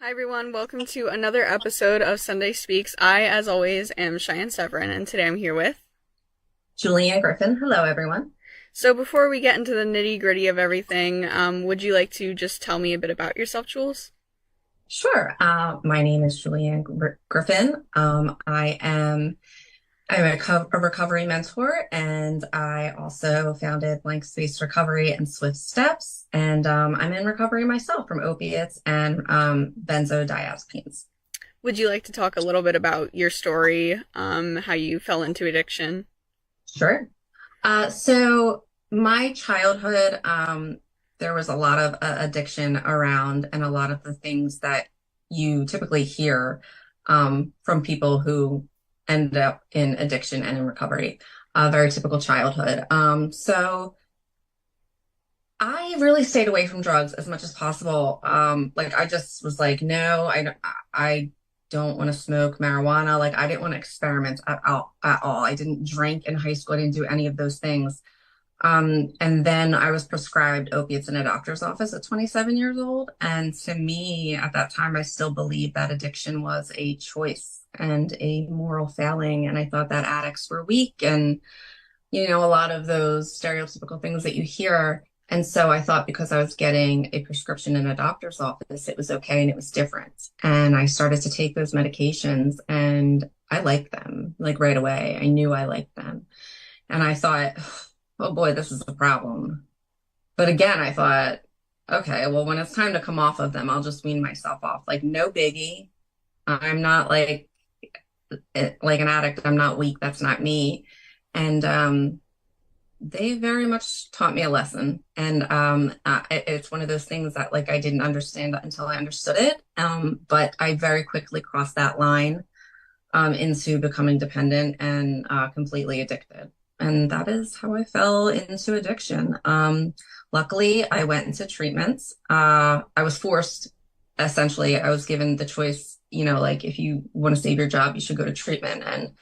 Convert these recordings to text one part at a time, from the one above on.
Hi everyone, welcome to another episode of Sunday Speaks. I, as always, am Cheyenne, and today I'm here with. Julianne Griffin. Hello, everyone. So before we get into the nitty gritty of everything, would you like to just tell me a bit about yourself, Jules? Sure. My name is Julianne Griffin. I'm a recovery mentor, and I also founded Blank Space Recovery and Swift Steps. And I'm in recovery myself from opiates and benzodiazepines. Would you like to talk a little bit about your story, how you fell into addiction? Sure. So my childhood, there was a lot of addiction around, and a lot of the things that you typically hear from people who end up in addiction and in recovery. Very typical childhood. So I really stayed away from drugs as much as possible. Like I just was like, no, I don't want to smoke marijuana. Like I didn't want to experiment at all. I didn't drink in high school. I didn't do any of those things. And then I was prescribed opiates in a doctor's office at 27 years old. And to me, at that time, I still believed that addiction was a choice and a moral failing. And I thought that addicts were weak and, a lot of those stereotypical things that you hear. And so I thought because I was getting a prescription in a doctor's office, it was okay and it was different. And I started to take those medications and I liked them like right away. I knew I liked them. And I thought, oh boy, this is a problem. But again, I thought, okay, well, when it's time to come off of them, I'll just wean myself off. Like, no biggie. I'm not like an addict. I'm not weak. That's not me. And they very much taught me a lesson. And it's one of those things that like I didn't understand until I understood it. But I very quickly crossed that line into becoming dependent and completely addicted. And that is how I fell into addiction. Luckily, I went into treatments. I was forced, essentially, I was given the choice, like if you want to save your job, you should go to treatment. And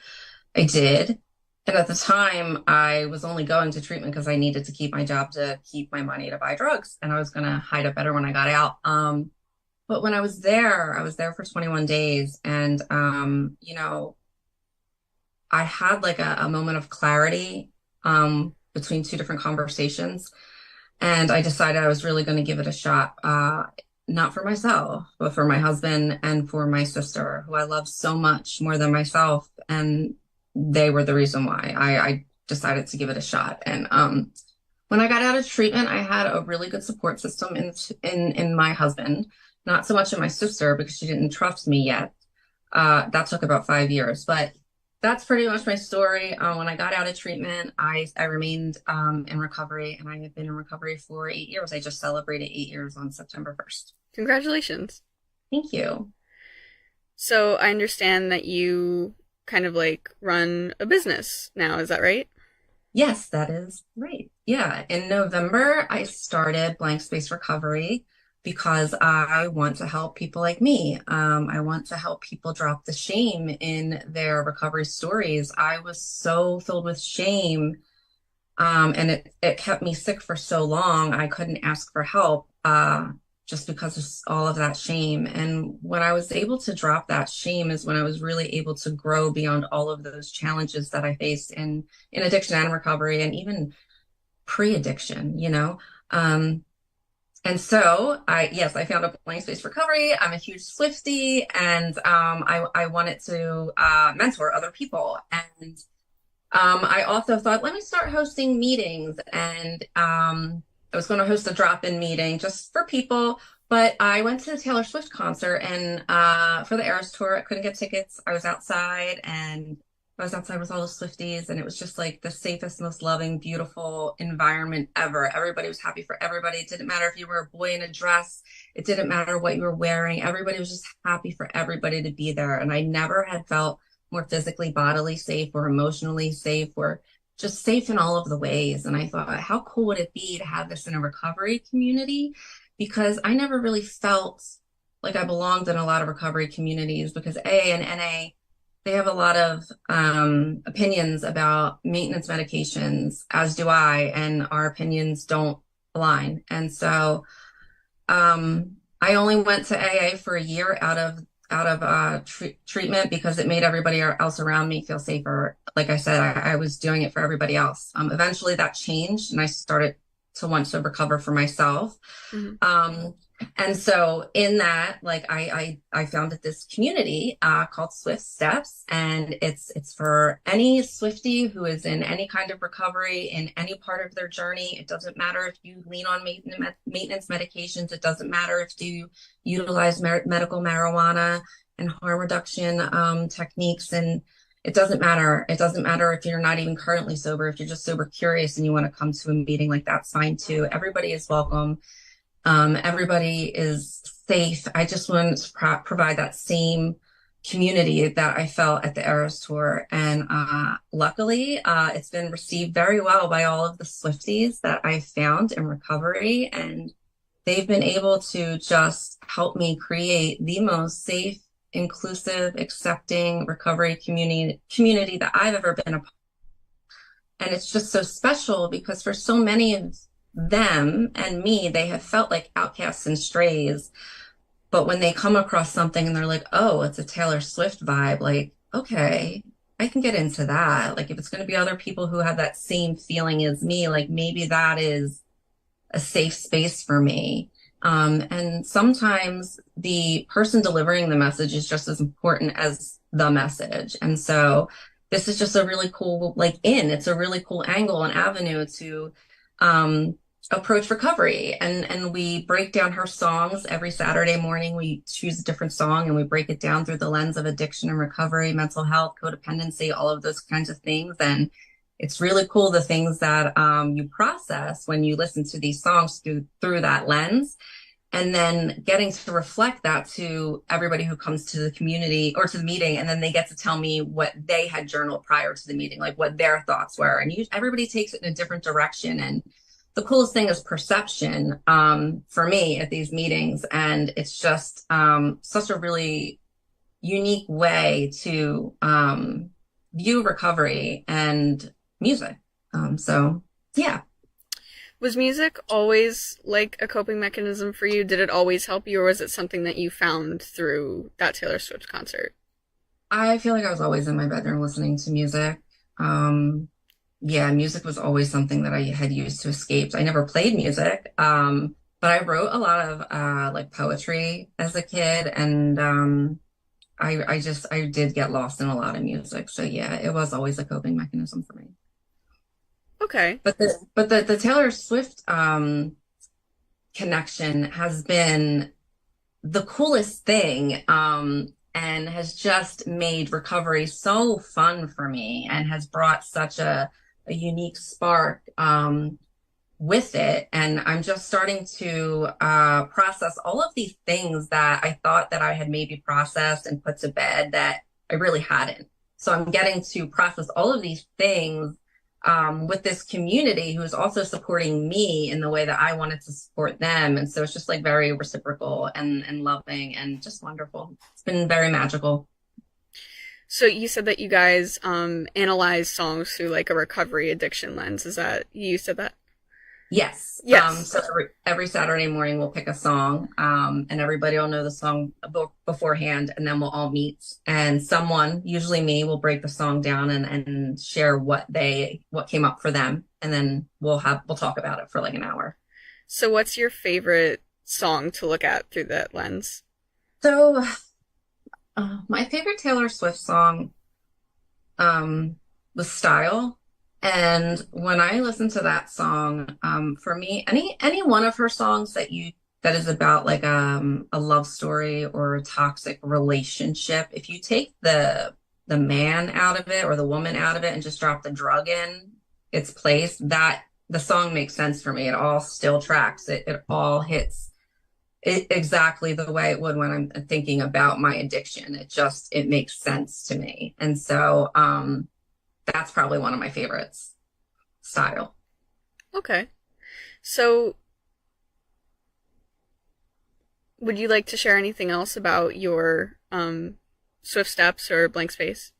I did. And at the time, I was only going to treatment because I needed to keep my job to keep my money to buy drugs. And I was going to hide it better when I got out. But when I was there for 21 days. And, I had like a moment of clarity between two different conversations. And I decided I was really going to give it a shot, not for myself, but for my husband and for my sister, who I love so much more than myself. And they were the reason why I decided to give it a shot. And when I got out of treatment, I had a really good support system in my husband, not so much in my sister because she didn't trust me yet. That took about 5 years, but that's pretty much my story. When I got out of treatment, I remained in recovery, and I have been in recovery for 8 years. I just celebrated 8 years on September 1st. Congratulations. Thank you. So I understand that you kind of like run a business now, is that right? Yes, that is right. Yeah. In November, I started Blank Space Recovery because I want to help people like me. I want to help people drop the shame in their recovery stories. I was so filled with shame, and it kept me sick for so long. I couldn't ask for help just because of all of that shame. And when I was able to drop that shame is when I was really able to grow beyond all of those challenges that I faced in addiction and recovery and even pre-addiction. And so yes, I found a blank space recovery. I'm a huge Swiftie, and I wanted to mentor other people. And I also thought, let me start hosting meetings. And I was going to host a drop-in meeting just for people. But I went to the Taylor Swift concert, and for the Eras tour, I couldn't get tickets. I was outside with all the Swifties, and it was just like the safest, most loving, beautiful environment ever. Everybody was happy for everybody. It didn't matter if you were a boy in a dress. It didn't matter what you were wearing. Everybody was just happy for everybody to be there. And I never had felt more physically, bodily safe or emotionally safe or just safe in all of the ways. And I thought, how cool would it be to have this in a recovery community? Because I never really felt like I belonged in a lot of recovery communities because AA and NA, they have a lot of opinions about maintenance medications, as do I, and our opinions don't align. And so I only went to AA for a year out of treatment because it made everybody else around me feel safer. Like I said, I was doing it for everybody else. Eventually that changed and I started to want to recover for myself. Hmm. Um, and so in that, like I founded this community called Swift Steps, and it's for any Swiftie who is in any kind of recovery in any part of their journey. It doesn't matter if you lean on maintenance medications. It doesn't matter if you utilize medical marijuana and harm reduction techniques, and it doesn't matter. It doesn't matter if you're not even currently sober. If you're just sober curious and you want to come to a meeting, like that's fine too. Everybody is welcome. Everybody is safe. I just wanted to provide that same community that I felt at the Eras Tour. And luckily, it's been received very well by all of the Swifties that I found in recovery. And they've been able to just help me create the most safe, inclusive, accepting recovery community that I've ever been a part of. And it's just so special because for so many of them and me, they have felt like outcasts and strays. But when they come across something and they're like, oh, it's a Taylor Swift vibe, like, okay, I can get into that. Like, if it's going to be other people who have that same feeling as me, like maybe that is a safe space for me. And sometimes the person delivering the message is just as important as the message. And so this is just a really cool, it's a really cool angle and avenue to approach recovery. And we break down her songs every Saturday morning. We choose a different song and we break it down through the lens of addiction and recovery, mental health, codependency, all of those kinds of things. And it's really cool the things that you process when you listen to these songs through that lens, and then getting to reflect that to everybody who comes to the community or to the meeting, and then they get to tell me what they had journaled prior to the meeting, like what their thoughts were. And everybody takes it in a different direction. And the coolest thing is perception for me at these meetings, and it's just such a really unique way to view recovery and music. So yeah. Was music always like a coping mechanism for you? Did it always help you, or was it something that you found through that Taylor Swift concert? I feel like I was always in my bedroom listening to music. Yeah, music was always something that I had used to escape. I never played music, but I wrote a lot of like poetry as a kid, and I did get lost in a lot of music. So yeah, it was always a coping mechanism for me. Okay. But the Taylor Swift connection has been the coolest thing, and has just made recovery so fun for me and has brought such a unique spark with it. And I'm just starting to process all of these things that I thought that I had maybe processed and put to bed that I really hadn't. So I'm getting to process all of these things with this community who is also supporting me in the way that I wanted to support them. And so it's just like very reciprocal and loving and just wonderful. It's been very magical. So you said that you guys analyze songs through like a recovery addiction lens. Is that you said that? Yes. Yes. So every Saturday morning we'll pick a song, and everybody will know the song beforehand, and then we'll all meet, and someone, usually me, will break the song down and share what came up for them, and then we'll talk about it for like an hour. So what's your favorite song to look at through that lens? So my favorite Taylor Swift song was Style. And when I listen to that song, for me, any one of her songs that is about like a love story or a toxic relationship, if you take the man out of it or the woman out of it and just drop the drug in its place, that the song makes sense for me. It all still tracks. It all hits it exactly the way it would when I'm thinking about my addiction. It makes sense to me. And so that's probably one of my favorites. Style. Okay. So would you like to share anything else about your Swift Steps or Blank Space?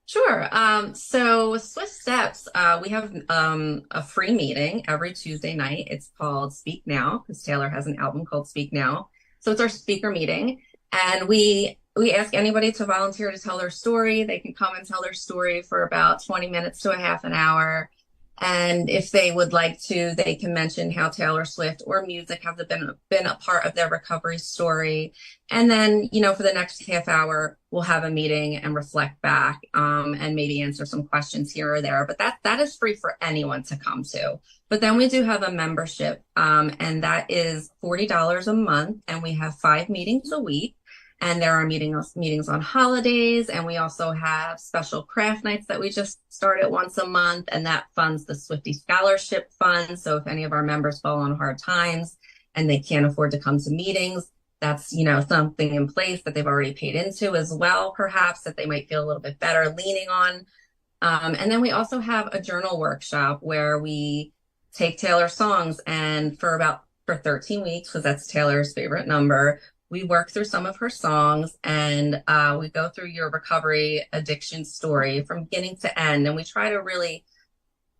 Sure. So with Swift Steps, we have a free meeting every Tuesday night. It's called Speak Now because Taylor has an album called Speak Now. So it's our speaker meeting, and we ask anybody to volunteer to tell their story. They can come and tell their story for about 20 minutes to a half an hour. And if they would like to, they can mention how Taylor Swift or music have been a part of their recovery story. And then, for the next half hour, we'll have a meeting and reflect back, and maybe answer some questions here or there. But that is free for anyone to come to. But then we do have a membership, and that is $40 a month, and we have 5 meetings a week. And there are meetings on holidays, and we also have special craft nights that we just started once a month, and that funds the Swiftie Scholarship Fund. So if any of our members fall on hard times and they can't afford to come to meetings, that's, something in place that they've already paid into as well, perhaps, that they might feel a little bit better leaning on. And then we also have a journal workshop where we take Taylor's songs, and for 13 weeks, because that's Taylor's favorite number, we work through some of her songs, and we go through your recovery addiction story from beginning to end. And we try to really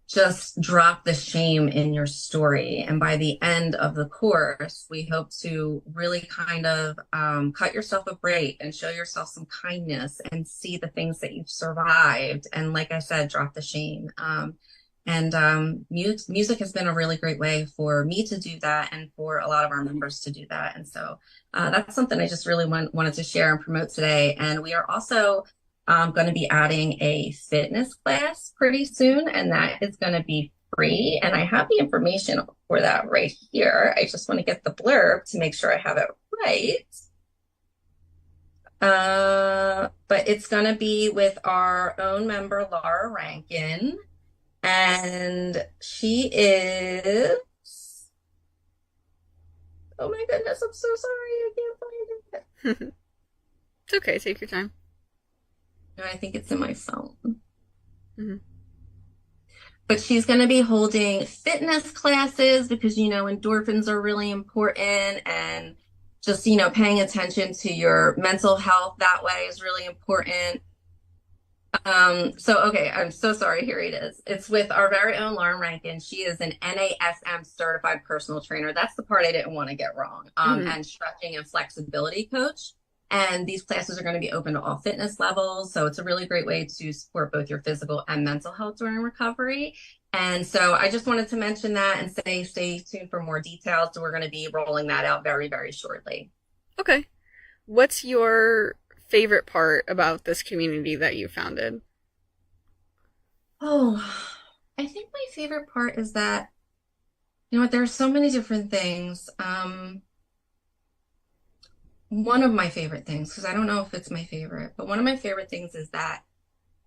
just drop the shame in your story. And by the end of the course, we hope to really kind of cut yourself a break and show yourself some kindness and see the things that you've survived. And like I said, drop the shame. Music has been a really great way for me to do that, and for a lot of our members to do that. And so that's something I just really wanted to share and promote today. And we are also going to be adding a fitness class pretty soon, and that is going to be free. And I have the information for that right here. I just want to get the blurb to make sure I have it right. But it's going to be with our own member, Laura Rankin. And she is, oh my goodness, I'm so sorry, I can't find it. It's okay, take your time. No, I think it's in my phone. Mm-hmm. But she's going to be holding fitness classes because, endorphins are really important, and just, paying attention to your mental health that way is really important. Okay, I'm so sorry. Here it is. It's with our very own Lauren Rankin. She is an NASM certified personal trainer. That's the part I didn't want to get wrong. And stretching and flexibility coach. And these classes are going to be open to all fitness levels. So it's a really great way to support both your physical and mental health during recovery. And so I just wanted to mention that and say, stay tuned for more details. So we're going to be rolling that out very, very shortly. Okay. What's your favorite part about this community that you founded? Oh, I think my favorite part is that, there's so many different things. One of my favorite things, because I don't know if it's my favorite, but one of my favorite things is that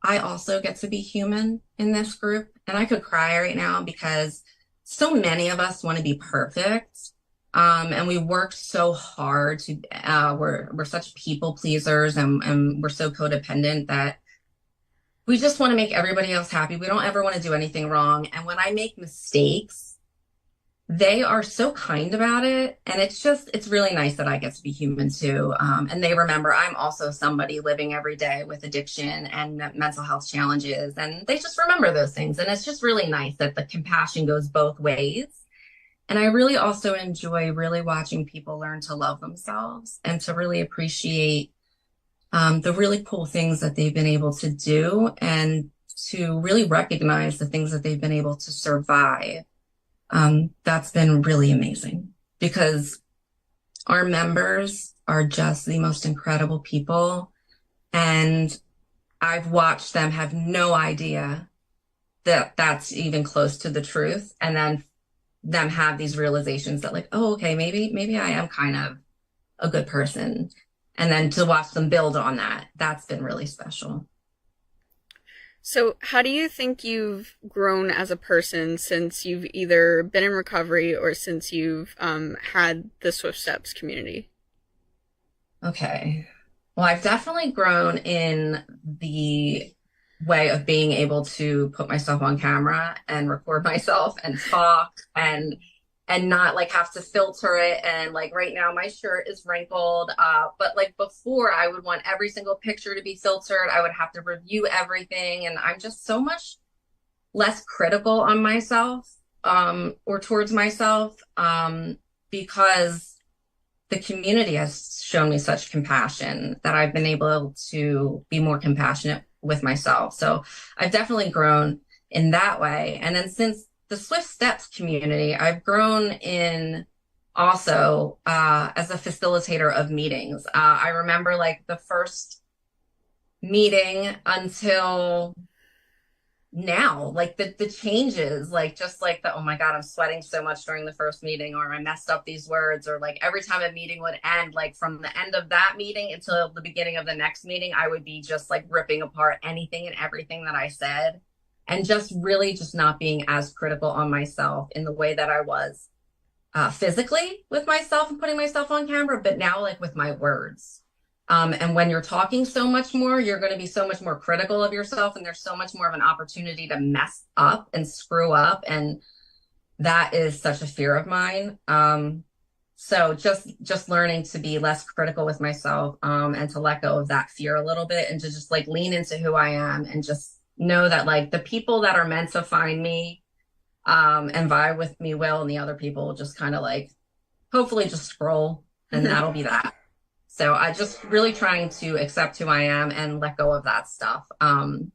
I also get to be human in this group. And I could cry right now because so many of us want to be perfect. And we work so hard to, we're such people pleasers, and we're so codependent that we just want to make everybody else happy. We don't ever want to do anything wrong. And when I make mistakes, they are so kind about it. And it's really nice that I get to be human too. And they remember I'm also somebody living every day with addiction and mental health challenges. And they just remember those things. And it's just really nice that the compassion goes both ways. And I really also enjoy really watching people learn to love themselves and to really appreciate the really cool things that they've been able to do, and to really recognize the things that they've been able to survive. That's been really amazing, because our members are just the most incredible people. And I've watched them have no idea that that's even close to the truth. And then them have these realizations that, like, oh, okay, maybe I am kind of a good person. And then to watch them build on that, that's been really special. So how do you think you've grown as a person since you've either been in recovery or since you've had the Swift Steps community? Okay. Well, I've definitely grown in the way of being able to put myself on camera and record myself and talk and not like have to filter it. And like right now my shirt is wrinkled. But like before, I would want every single picture to be filtered. I would have to review everything. And I'm just so much less critical on myself, or towards myself, because the community has shown me such compassion that I've been able to be more compassionate with myself. So I've definitely grown in that way. And then since the Swift Steps community, I've grown in also as a facilitator of meetings. I remember like the first meeting until now, like the changes, like just like the, oh my God, I'm sweating so much during the first meeting, or I messed up these words, or like every time a meeting would end, like from the end of that meeting until the beginning of the next meeting, I would be just like ripping apart anything and everything that I said, and just really just not being as critical on myself in the way that I was physically with myself and putting myself on camera, but now like with my words. And when you're talking so much more, you're going to be so much more critical of yourself, and there's so much more of an opportunity to mess up and screw up. And that is such a fear of mine. So just learning to be less critical with myself, and to let go of that fear a little bit, and to just like lean into who I am, and just know that like the people that are meant to find me, and vibe with me will, and the other people will just kind of like hopefully just scroll, and that'll be that. So I just really trying to accept who I am and let go of that stuff.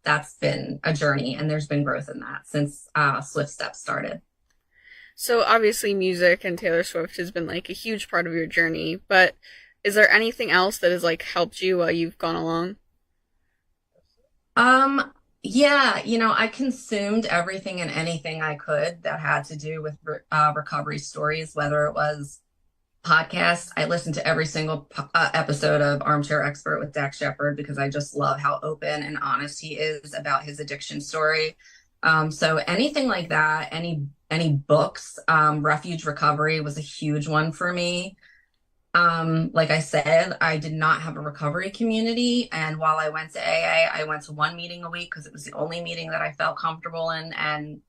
That's been a journey, and there's been growth in that since Swift Steps started. So obviously music and Taylor Swift has been like a huge part of your journey, but is there anything else that has like helped you while you've gone along? Yeah, I consumed everything and anything I could that had to do with recovery stories, whether it was podcasts. I listened to every single episode of Armchair Expert with Dak Shepard because I just love how open and honest he is about his addiction story. So anything like that, any books, Refuge Recovery was a huge one for me. Like I said, I did not have a recovery community. And while I went to AA, I went to one meeting a week because it was the only meeting that I felt comfortable in. And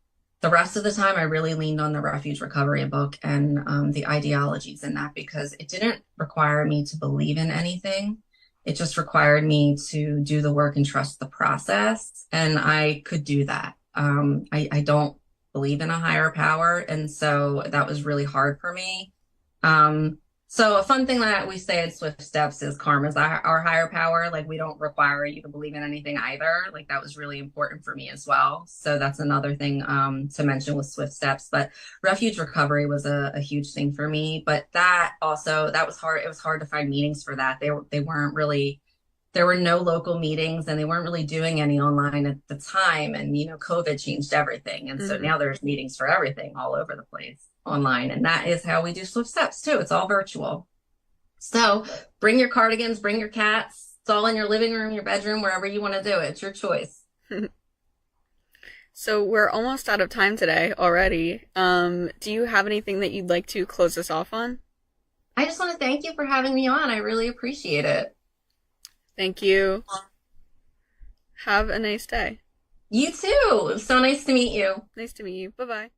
the rest of the time, I really leaned on the Refuge Recovery book and the ideologies in that, because it didn't require me to believe in anything. It just required me to do the work and trust the process. And I could do that. I don't believe in a higher power. And so that was really hard for me. So a fun thing that we say at Swift Steps is karma is our higher power. Like we don't require you to believe in anything either. Like that was really important for me as well. So that's another thing to mention with Swift Steps. But Refuge Recovery was a huge thing for me. But that was hard. It was hard to find meetings for that. They weren't really, there were no local meetings, and they weren't really doing any online at the time. And COVID changed everything. And so now there's meetings for everything all over the place online, and that is how we do Swift Steps too. It's all virtual. So bring your cardigans, bring your cats. It's all in your living room, your bedroom, wherever you want to do it. It's your choice. So we're almost out of time today already. Do you have anything that you'd like to close us off on? I just want to thank you for having me on. I really appreciate it. Thank you. Have a nice day. You too. It was so nice to meet you. Nice to meet you. Bye-bye.